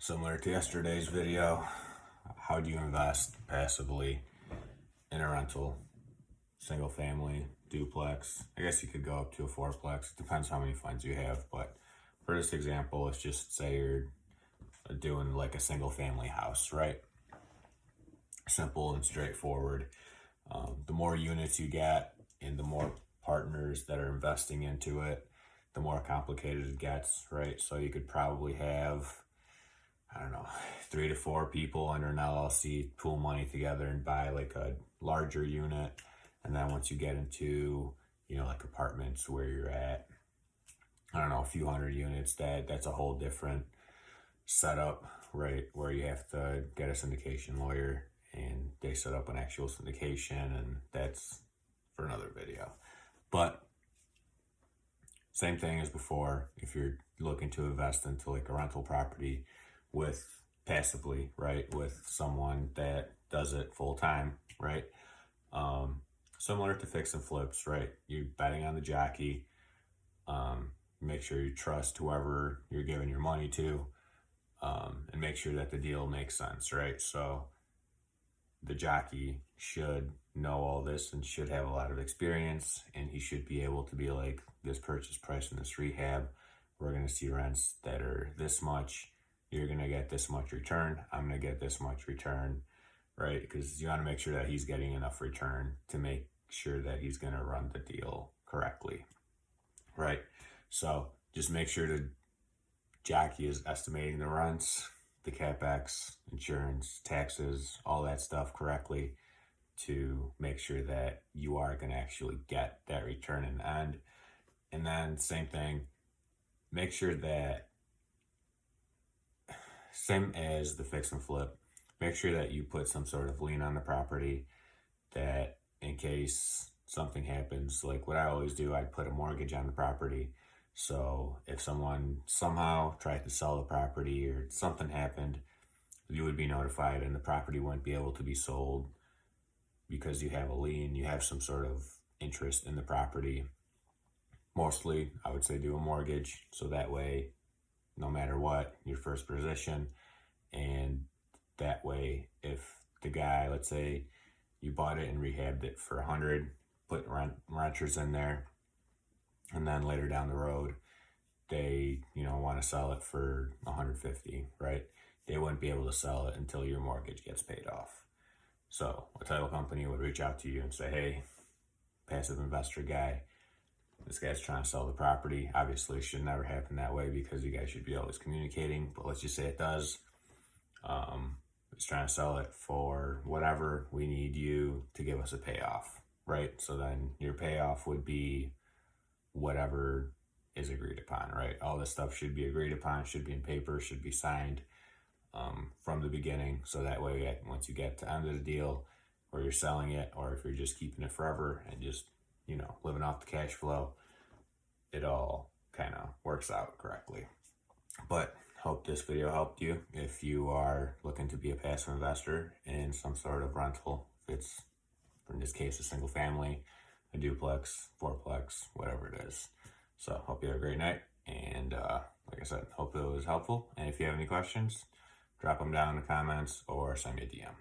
Similar to yesterday's video, how do you invest passively in a rental, single family, duplex? I guess you could go up to a fourplex. It depends how many funds you have, but for this example, let's just say you're doing like a single family house, right? Simple and straightforward. The more units you get and the more partners that are investing into it, the more complicated it gets, right? So you could probably have, I don't know, 3 to 4 people under an LLC pool money together and buy like a larger unit. And then once you get into, like apartments where you're at, I don't know, a few hundred units, that's a whole different setup, right? Where you have to get a syndication lawyer and they set up an actual syndication, and that's for another video. But same thing as before, if you're looking to invest into like a rental property with passively, right, with someone that does it full time, right? Similar to fix and flips, right? You're betting on the jockey. Make sure you trust whoever you're giving your money to, and make sure that the deal makes sense, right? So the jockey should know all this and should have a lot of experience, and he should be able to be like, this purchase price and this rehab, we're going to see rents that are this much. You're going to get this much return. I'm going to get this much return, right? Because you want to make sure that he's getting enough return to make sure that he's going to run the deal correctly, right? So just make sure the jockey is estimating the rents, the capex, insurance, taxes, all that stuff correctly to make sure that you are going to actually get that return in the end. And then same thing, make sure that, same as the fix and flip, make sure that you put some sort of lien on the property, that in case something happens, like what I always do, I'd put a mortgage on the property. So if someone somehow tried to sell the property or something happened, you would be notified and the property wouldn't be able to be sold because you have a lien, you have some sort of interest in the property. Mostly, I would say do a mortgage, so that way, no matter what, your first position, and that way, if the guy, let's say you bought it and rehabbed it for 100, put renters in there, and then later down the road, they, want to sell it for 150, right? They wouldn't be able to sell it until your mortgage gets paid off. So a title company would reach out to you and say, hey, passive investor guy, this guy's trying to sell the property. Obviously, it should never happen that way because you guys should be always communicating, but let's just say it does. It's trying to sell it for whatever. We need you to give us a payoff, right? So then your payoff would be whatever is agreed upon, right? All this stuff should be agreed upon, should be in paper, should be signed from the beginning. So that way, once you get to the end of the deal, or you're selling it, or if you're just keeping it forever and just, living off the cash flow, it all kind of works out correctly. But hope this video helped you if you are looking to be a passive investor in some sort of rental. If it's, in this case, a single family, a duplex, fourplex, whatever it is. So hope you have a great night. And like I said, hope it was helpful. And if you have any questions, drop them down in the comments or send me a DM.